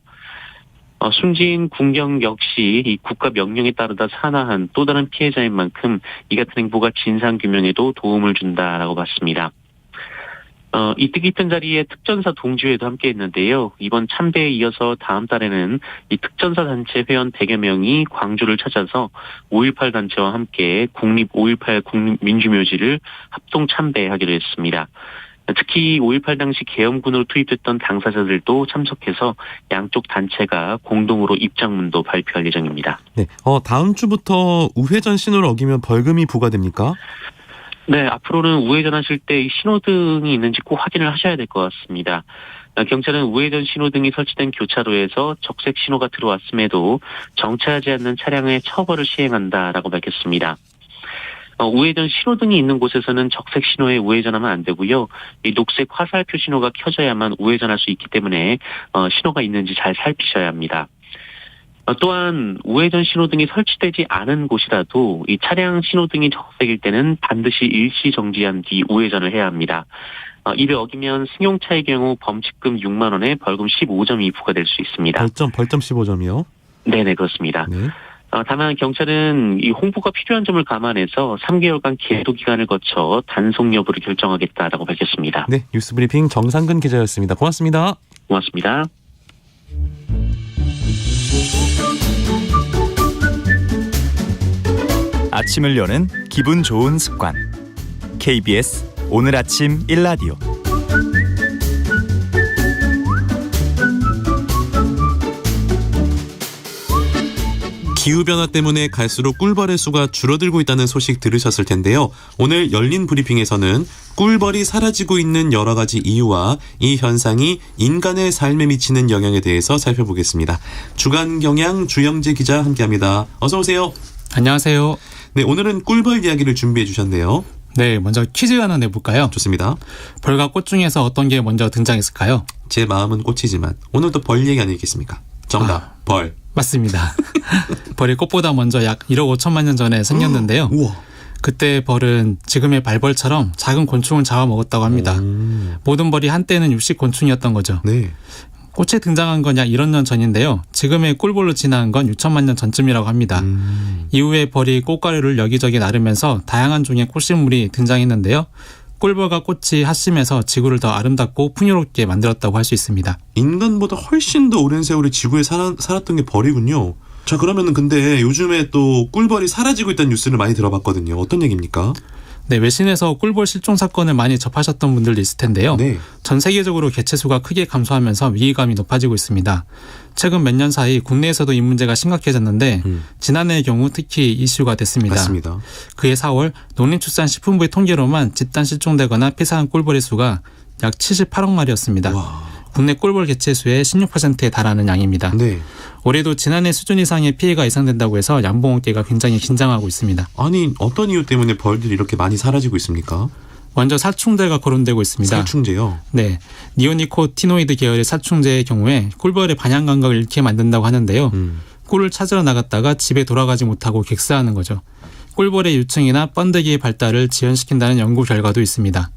I: 숨진 군경 역시 이 국가 명령에 따르다 산화한 또 다른 피해자인 만큼 이 같은 행보가 진상규명에도 도움을 준다라고 봤습니다. 이 뜻깊은 자리에 특전사 동지회도 함께 했는데요. 이번 참배에 이어서 다음 달에는 이 특전사 단체 회원 100여 명이 광주를 찾아서 5.18 단체와 함께 국립 5.18 국민민주묘지를 합동 참배하기로 했습니다. 특히 5.18 당시 계엄군으로 투입됐던 당사자들도 참석해서 양쪽 단체가 공동으로 입장문도 발표할 예정입니다.
E: 네, 다음 주부터 우회전 신호를 어기면 벌금이 부과됩니까?
I: 네, 앞으로는 우회전하실 때 이 신호등이 있는지 꼭 확인을 하셔야 될 것 같습니다. 경찰은 우회전 신호등이 설치된 교차로에서 적색 신호가 들어왔음에도 정차하지 않는 차량의 처벌을 시행한다라고 밝혔습니다. 우회전 신호등이 있는 곳에서는 적색 신호에 우회전하면 안 되고요. 이 녹색 화살표 신호가 켜져야만 우회전할 수 있기 때문에 신호가 있는지 잘 살피셔야 합니다. 또한 우회전 신호등이 설치되지 않은 곳이라도 이 차량 신호등이 적색일 때는 반드시 일시 정지한 뒤 우회전을 해야 합니다. 이를 어기면 승용차의 경우 범칙금 6만 원에 벌금 15점이 부과될 수 있습니다.
E: 벌점 15점이요?
I: 네네, 그렇습니다.
E: 네.
I: 다만 경찰은 이 홍보가 필요한 점을 감안해서 3개월간 계도 기간을 거쳐 단속 여부를 결정하겠다라고 밝혔습니다.
E: 네, 뉴스브리핑 정상근 기자였습니다. 고맙습니다.
I: 고맙습니다.
J: 아침을 여는 기분 좋은 습관. KBS 오늘 아침 1라디오.
E: 기후변화 때문에 갈수록 꿀벌의 수가 줄어들고 있다는 소식 들으셨을 텐데요. 오늘 열린 브리핑에서는 꿀벌이 사라지고 있는 여러 가지 이유와 이 현상이 인간의 삶에 미치는 영향에 대해서 살펴보겠습니다. 주간경향 주영재 기자 함께합니다. 어서 오세요.
K: 안녕하세요.
E: 네, 오늘은 꿀벌 이야기를 준비해 주셨네요.
K: 네, 먼저 퀴즈 하나 내볼까요?
E: 좋습니다.
K: 벌과 꽃 중에서 어떤 게 먼저 등장했을까요?
E: 제 마음은 꽃이지만 오늘도 벌 얘기 아니겠습니까? 정답, 벌.
K: 맞습니다. 벌이 꽃보다 먼저 약 1억 5천만 년 전에 생겼는데요.
E: 우와.
K: 그때 벌은 지금의 발벌처럼 작은 곤충을 잡아먹었다고 합니다. 모든 벌이 한때는 육식 곤충이었던 거죠.
L: 네.
K: 꽃에 등장한 건 약 1억 년 전인데요. 지금의 꿀벌로 진화한 건 6천만 년 전쯤이라고 합니다. 이후에 벌이 꽃가루를 여기저기 나르면서 다양한 종의 꽃식물이 등장했는데요. 꿀벌과 꽃이 핫심해서 지구를 더 아름답고 풍요롭게 만들었다고 할 수 있습니다.
L: 인간보다 훨씬 더 오랜 세월을 지구에 살았던 게 벌이군요. 자, 그러면은 근데 요즘에 또 꿀벌이 사라지고 있다는 뉴스를 많이 들어봤거든요. 어떤 얘기입니까?
K: 네, 외신에서 꿀벌 실종 사건을 많이 접하셨던 분들도 있을 텐데요.
L: 네.
K: 전 세계적으로 개체수가 크게 감소하면서 위기감이 높아지고 있습니다. 최근 몇 년 사이 국내에서도 이 문제가 심각해졌는데 지난해의 경우 특히 이슈가 됐습니다.
L: 맞습니다.
K: 그해 4월 농림축산식품부의 통계로만 집단 실종되거나 폐사한 꿀벌의 수가 약 78억 마리였습니다.
L: 와.
K: 국내 꿀벌 개체수의 16%에 달하는 양입니다.
L: 네.
K: 올해도 지난해 수준 이상의 피해가 예상된다고 해서 양봉업계가 굉장히 긴장하고 있습니다.
L: 아니, 어떤 이유 때문에 벌들이 이렇게 많이 사라지고 있습니까?
K: 먼저 살충제가 거론되고 있습니다.
L: 살충제요?
K: 네, 니오니코티노이드 계열의 살충제의 경우에 꿀벌의 반향 감각을 잃게 만든다고 하는데요. 꿀을 찾으러 나갔다가 집에 돌아가지 못하고 객사하는 거죠. 꿀벌의 유충이나 번데기의 발달을 지연시킨다는 연구 결과도 있습니다.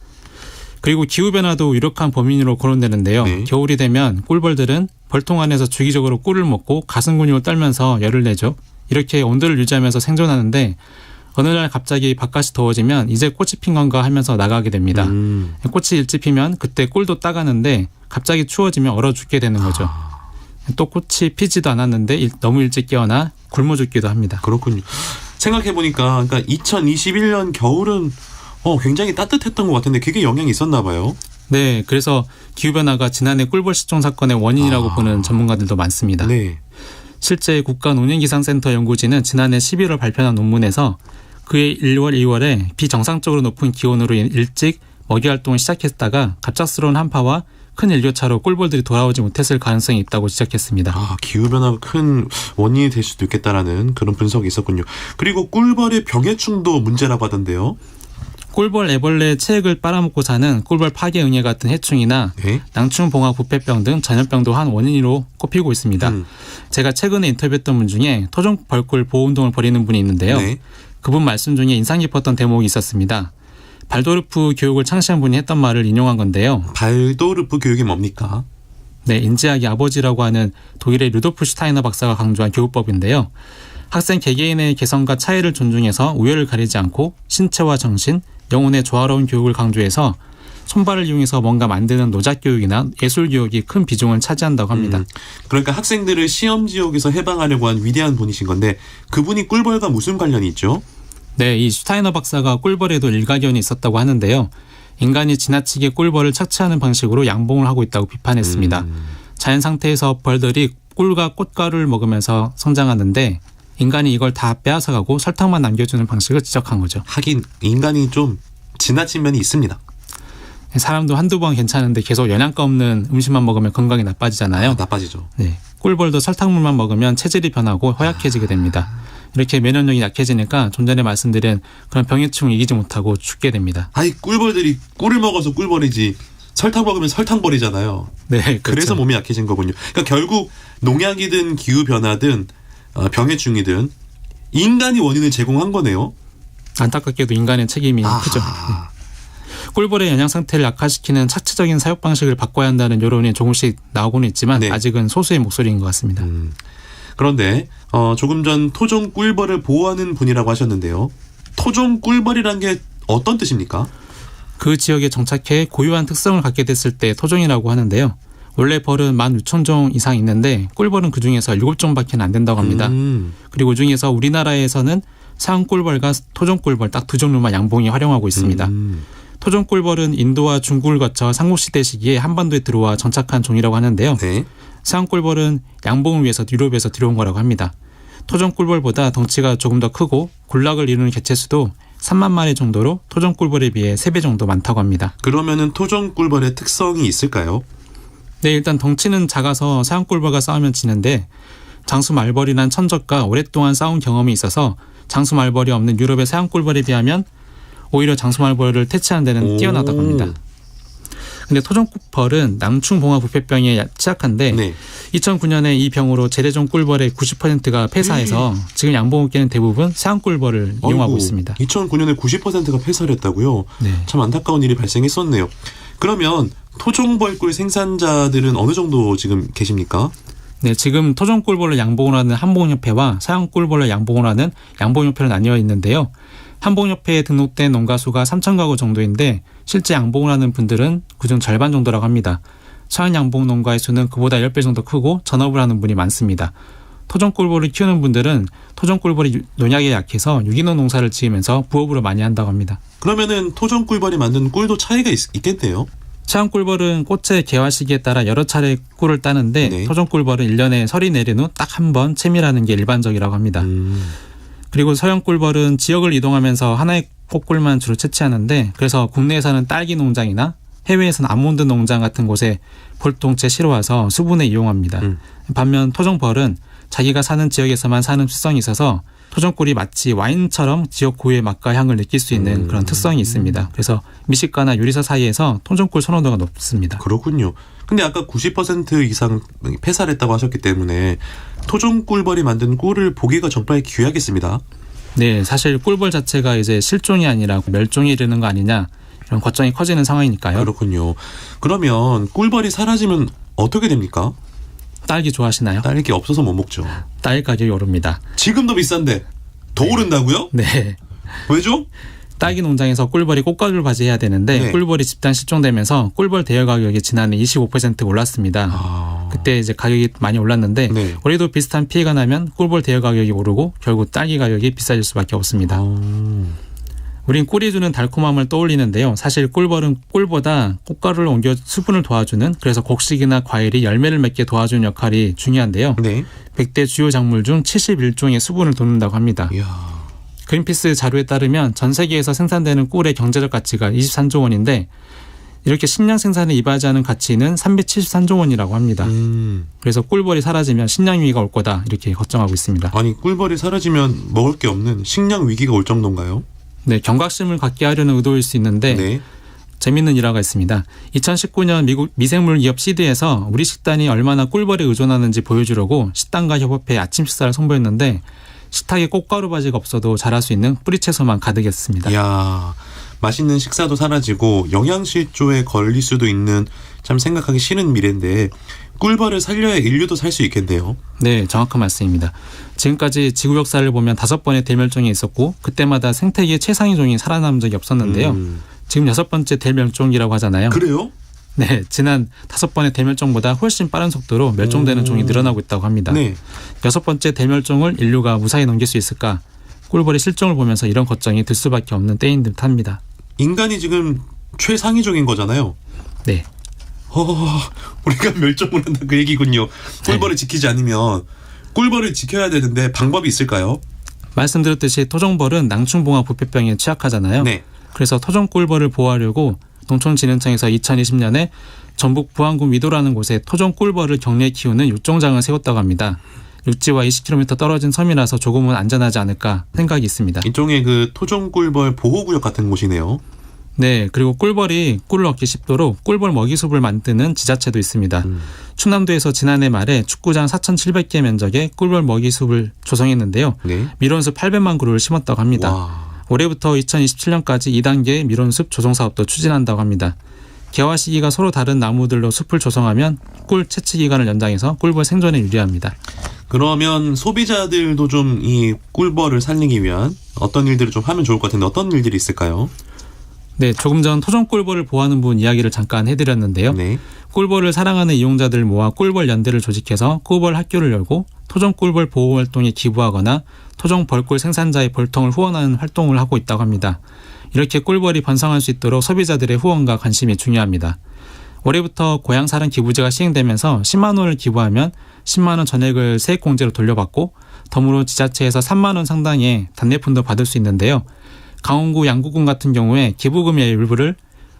K: 그리고 기후변화도 유력한 범인으로 거론되는데요.
L: 네.
K: 겨울이 되면 꿀벌들은 벌통 안에서 주기적으로 꿀을 먹고 가슴 근육을 떨면서 열을 내죠. 이렇게 온도를 유지하면서 생존하는데 어느 날 갑자기 바깥이 더워지면 이제 꽃이 핀 건가 하면서 나가게 됩니다. 꽃이 일찍 피면 그때 꿀도 따가는데 갑자기 추워지면 얼어 죽게 되는 거죠. 또 꽃이 피지도 않았는데 너무 일찍 깨어나 굶어 죽기도 합니다.
L: 그렇군요. 생각해보니까 그러니까 2021년 겨울은 굉장히 따뜻했던 것 같은데 그게 영향이 있었나 봐요.
K: 네, 그래서 기후변화가 지난해 꿀벌 실종 사건의 원인이라고 보는 전문가들도 많습니다.
L: 네.
K: 실제 국가농림기상센터 연구진은 지난해 11월 발표한 논문에서 그해 1월, 2월에 비정상적으로 높은 기온으로 일찍 먹이 활동을 시작했다가 갑작스러운 한파와 큰 일교차로 꿀벌들이 돌아오지 못했을 가능성이 있다고 지적했습니다.
L: 기후변화가 큰 원인이 될 수도 있겠다라는 그런 분석이 있었군요. 그리고 꿀벌의 병해충도 문제라고 하던데요.
K: 꿀벌, 애벌레 체액을 빨아먹고 사는 꿀벌 파괴응애 같은 해충이나
L: 네?
K: 낭충봉화 부패병 등 전염병도 한 원인으로 꼽히고 있습니다. 제가 최근에 인터뷰했던 분 중에 토종 벌꿀 보호운동을 벌이는 분이 있는데요.
L: 네.
K: 그분 말씀 중에 인상 깊었던 대목이 있었습니다. 발도르프 교육을 창시한 분이 했던 말을 인용한 건데요.
L: 발도르프 교육이 뭡니까?
K: 네, 인지학의 아버지라고 하는 독일의 루도프 슈타이너 박사가 강조한 교육법인데요. 학생 개개인의 개성과 차이를 존중해서 우열을 가리지 않고 신체와 정신, 영혼의 조화로운 교육을 강조해서 손발을 이용해서 뭔가 만드는 노작 교육이나 예술 교육이 큰 비중을 차지한다고 합니다.
L: 그러니까 학생들을 시험 지옥에서 해방하려고 한 위대한 분이신 건데 그분이 꿀벌과 무슨 관련이 있죠?
K: 네, 이 슈타이너 박사가 꿀벌에도 일가견이 있었다고 하는데요. 인간이 지나치게 꿀벌을 착취하는 방식으로 양봉을 하고 있다고 비판했습니다. 자연 상태에서 벌들이 꿀과 꽃가루를 먹으면서 성장하는데 인간이 이걸 다 빼앗아가고 설탕만 남겨주는 방식을 지적한 거죠.
L: 하긴 인간이 좀 지나친 면이 있습니다.
K: 사람도 한두 번 괜찮은데 계속 영양가 없는 음식만 먹으면 건강이 나빠지잖아요.
L: 나빠지죠.
K: 네, 꿀벌도 설탕물만 먹으면 체질이 변하고 허약해지게 됩니다. 이렇게 면역력이 약해지니까 좀 전에 말씀드린 그런 병해충을 이기지 못하고 죽게 됩니다.
L: 아이, 꿀벌들이 꿀을 먹어서 꿀벌이지 설탕 먹으면 설탕벌이잖아요.
K: 네, 그렇죠.
L: 그래서 몸이 약해진 거군요. 그러니까 결국 농약이든 기후변화든 병해충이든 인간이 원인을 제공한 거네요.
K: 안타깝게도 인간의 책임이 크죠. 꿀벌의 영양 상태를 악화시키는 차치적인 사육 방식을 바꿔야 한다는 여론이 조금씩 나오고는 있지만
L: 네.
K: 아직은 소수의 목소리인 것 같습니다.
L: 그런데 조금 전 토종 꿀벌을 보호하는 분이라고 하셨는데요. 토종 꿀벌이란 게 어떤 뜻입니까?
K: 그 지역에 정착해 고유한 특성을 갖게 됐을 때 토종이라고 하는데요. 원래 벌은 16,000종 이상 있는데 꿀벌은 그중에서 7종밖에 안 된다고 합니다. 그리고 그중에서 우리나라에서는 사형 꿀벌과 토종 꿀벌 딱 두 종류만 양봉이 활용하고 있습니다. 토종 꿀벌은 인도와 중국을 거쳐 삼국시대 시기에 한반도에 들어와 정착한 종이라고 하는데요.
L: 네.
K: 사형 꿀벌은 양봉을 위해서 유럽에서 들여온 거라고 합니다. 토종 꿀벌보다 덩치가 조금 더 크고 군락을 이루는 개체수도 3만 마리 정도로 토종 꿀벌에 비해 3배 정도 많다고 합니다.
L: 그러면은 토종 꿀벌의 특성이 있을까요?
K: 네, 일단 덩치는 작아서 사형 꿀벌과 싸우면 지는데 장수 말벌이란 천적과 오랫동안 싸운 경험이 있어서 장수 말벌이 없는 유럽의 사형 꿀벌에 비하면 오히려 장수 말벌을 퇴치하는 데는 뛰어나다고 합니다. 근데 토종꿀벌은 남충봉화부패병에 취약한데
L: 네.
K: 2009년에 이 병으로 재래종 꿀벌의 90%가 폐사해서 지금 양봉업계는 대부분 새앙꿀벌을 이용하고 있습니다.
L: 2009년에 90%가 폐사를 했다고요?
K: 네.
L: 참 안타까운 일이 발생했었네요. 그러면 토종벌꿀 생산자들은 어느 정도 지금 계십니까?
K: 네, 지금 토종꿀벌을 양봉을 하는 한봉협회와 서양꿀벌을 양봉을 하는 양봉협회로 나뉘어 있는데요. 한봉협회에 등록된 농가 수가 3,000가구 정도인데 실제 양봉을 하는 분들은 그중 절반 정도라고 합니다. 서양 양봉 농가의 수는 그보다 10배 정도 크고 전업을 하는 분이 많습니다. 토종꿀벌을 키우는 분들은 토종꿀벌이 농약에 약해서 유기농 농사를 지으면서 부업으로 많이 한다고 합니다.
L: 그러면은 토종꿀벌이 만든 꿀도 차이가 있겠네요.
K: 서양꿀벌은 꽃의 개화 시기에 따라 여러 차례 꿀을 따는데
L: 네.
K: 토종꿀벌은 1년에 설이 내린 후 딱 한 번 채미라는 게 일반적이라고 합니다. 그리고 서양꿀벌은 지역을 이동하면서 하나의 꽃꿀만 주로 채취하는데 그래서 국내에서는 딸기 농장이나 해외에서는 아몬드 농장 같은 곳에 볼통째 실어와서 수분에 이용합니다. 반면 토종벌은 자기가 사는 지역에서만 사는 특성이 있어서 토종꿀이 마치 와인처럼 지역 고유의 맛과 향을 느낄 수 있는 그런 특성이 있습니다. 그래서 미식가나 요리사 사이에서 토종꿀 선호도가 높습니다.
L: 그렇군요. 근데 아까 90% 이상 폐사를 했다고 하셨기 때문에 토종꿀벌이 만든 꿀을 보기가 정말 귀하겠습니다.
K: 네, 사실 꿀벌 자체가 이제 실종이 아니라 멸종이 이르는 거 아니냐 이런 걱정이 커지는 상황이니까요.
L: 그렇군요. 그러면 꿀벌이 사라지면 어떻게 됩니까?
K: 딸기 좋아하시나요?
L: 딸기 없어서 못 먹죠.
K: 딸기 가격이 오릅니다.
L: 지금도 비싼데 더 오른다고요?
K: 네.
L: 왜죠?
K: 딸기 농장에서 꿀벌이 꽃가루를 바지해야 되는데
L: 네.
K: 꿀벌이 집단 실종되면서 꿀벌 대여 가격이 지난해 25% 올랐습니다. 그때 이제 가격이 많이 올랐는데
L: 네.
K: 올해도 비슷한 피해가 나면 꿀벌 대여 가격이 오르고 결국 딸기 가격이 비싸질 수밖에 없습니다. 우린 꿀이 주는 달콤함을 떠올리는데요. 사실 꿀벌은 꿀보다 꽃가루를 옮겨 수분을 도와주는 그래서 곡식이나 과일이 열매를 맺게 도와주는 역할이 중요한데요.
L: 네.
K: 100대 주요 작물 중 71종의 수분을 돕는다고 합니다.
L: 이야.
K: 그린피스 자료에 따르면 전 세계에서 생산되는 꿀의 경제적 가치가 23조 원인데 이렇게 식량 생산에 이바지하는 가치는 373조 원이라고 합니다. 그래서 꿀벌이 사라지면 식량 위기가 올 거다 이렇게 걱정하고 있습니다.
L: 아니 꿀벌이 사라지면 먹을 게 없는 식량 위기가 올 정도인가요?
K: 네, 경각심을 갖게 하려는 의도일 수 있는데
L: 네.
K: 재미있는 일화가 있습니다. 2019년 미국 미생물 기업 시드에서 우리 식단이 얼마나 꿀벌에 의존하는지 보여주려고 식단가 협업회에 아침 식사를 선보였는데 식탁에 꽃가루 바지가 없어도 자랄 수 있는 뿌리채소만 가득했습니다.
L: 이야, 맛있는 식사도 사라지고 영양실조에 걸릴 수도 있는 참 생각하기 싫은 미래인데 꿀벌을 살려야 인류도 살 수 있겠네요.
K: 네, 정확한 말씀입니다. 지금까지 지구 역사를 보면 5번의 대멸종이 있었고 그때마다 생태계 최상위 종이 살아남은 적이 없었는데요. 지금 6번째 대멸종이라고 하잖아요.
L: 그래요?
K: 네, 지난 5번의 대멸종보다 훨씬 빠른 속도로 멸종되는 종이 늘어나고 있다고 합니다.
L: 네.
K: 6번째 대멸종을 인류가 무사히 넘길 수 있을까? 꿀벌의 실종을 보면서 이런 걱정이 들 수밖에 없는 때인 듯합니다.
L: 인간이 지금 최상위종인 거잖아요.
K: 네.
L: 우리가 멸종을 한다 그 얘기군요. 꿀벌을 지키지 않으면 꿀벌을 지켜야 되는데 방법이 있을까요?
K: 말씀드렸듯이 토종벌은 낭충봉화 부패병에 취약하잖아요.
L: 네.
K: 그래서 토종꿀벌을 보호하려고 농촌진흥청에서 2020년에 전북 부안군 위도라는 곳에 토종꿀벌을 격리해 키우는 육종장을 세웠다고 합니다. 육지와 20km 떨어진 섬이라서 조금은 안전하지 않을까 생각이 있습니다.
L: 일종의 그 토종꿀벌 보호구역 같은 곳이네요.
K: 네, 그리고 꿀벌이 꿀을 얻기 쉽도록 꿀벌 먹이숲을 만드는 지자체도 있습니다. 충남도에서 지난해 말에 축구장 4,700개 면적의 꿀벌 먹이숲을 조성했는데요.
L: 네.
K: 밀원숲 800만 그루를 심었다고 합니다.
L: 와.
K: 올해부터 2027년까지 2단계 밀원숲 조성 사업도 추진한다고 합니다. 개화 시기가 서로 다른 나무들로 숲을 조성하면 꿀 채취 기간을 연장해서 꿀벌 생존에 유리합니다.
L: 그러면 소비자들도 좀 이 꿀벌을 살리기 위한 어떤 일들을 좀 하면 좋을 것 같은데 어떤 일들이 있을까요?
K: 네, 조금 전 토종꿀벌을 보호하는 분 이야기를 잠깐 해드렸는데요.
L: 네.
K: 꿀벌을 사랑하는 이용자들 모아 꿀벌 연대를 조직해서 꿀벌 학교를 열고 토종꿀벌 보호 활동에 기부하거나 토종벌꿀 생산자의 벌통을 후원하는 활동을 하고 있다고 합니다. 이렇게 꿀벌이 번성할 수 있도록 소비자들의 후원과 관심이 중요합니다. 올해부터 고향사랑 기부제가 시행되면서 10만 원을 기부하면 10만 원 전액을 세액공제로 돌려받고 덤으로 지자체에서 3만 원 상당의 단례품도 받을 수 있는데요. 강원구 양구군 같은 경우에 기부금의 일부를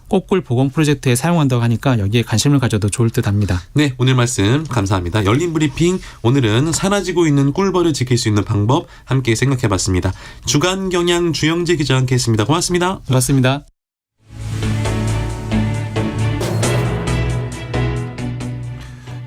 K: 꽃꿀 보건 프로젝트에 사용한다고 하니까 여기에 관심을 가져도 좋을 듯합니다.
L: 네, 오늘 말씀 감사합니다. 열린 브리핑, 오늘은 사라지고 있는 꿀벌을 지킬 수 있는 방법 함께 생각해봤습니다. 주간경향 주영재 기자와 함께했습니다. 고맙습니다.
K: 고맙습니다.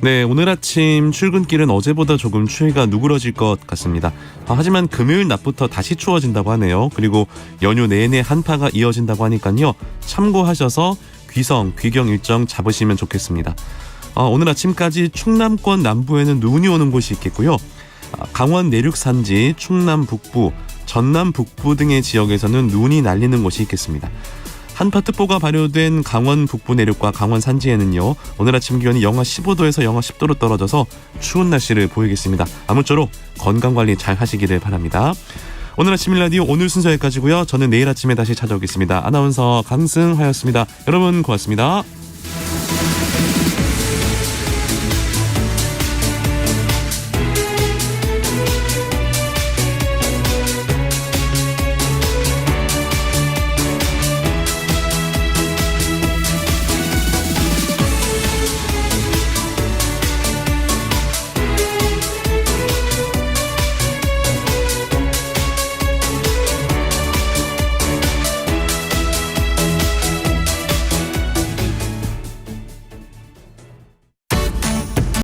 E: 네, 오늘 아침 출근길은 어제보다 조금 추위가 누그러질 것 같습니다. 하지만 금요일 낮부터 다시 추워진다고 하네요. 그리고 연휴 내내 한파가 이어진다고 하니까요. 참고하셔서 귀경 일정 잡으시면 좋겠습니다. 오늘 아침까지 충남권 남부에는 눈이 오는 곳이 있겠고요. 강원 내륙 산지, 충남 북부, 전남 북부 등의 지역에서는 눈이 날리는 곳이 있겠습니다. 한파특보가 발효된 강원 북부 내륙과 강원 산지에는요, 오늘 아침 기온이 영하 15도에서 영하 10도로 떨어져서 추운 날씨를 보이겠습니다. 아무쪼록 건강관리 잘 하시기를 바랍니다. 오늘 아침 일라디오 오늘 순서 여기까지고요. 저는 내일 아침에 다시 찾아오겠습니다. 아나운서 강승화였습니다. 여러분 고맙습니다.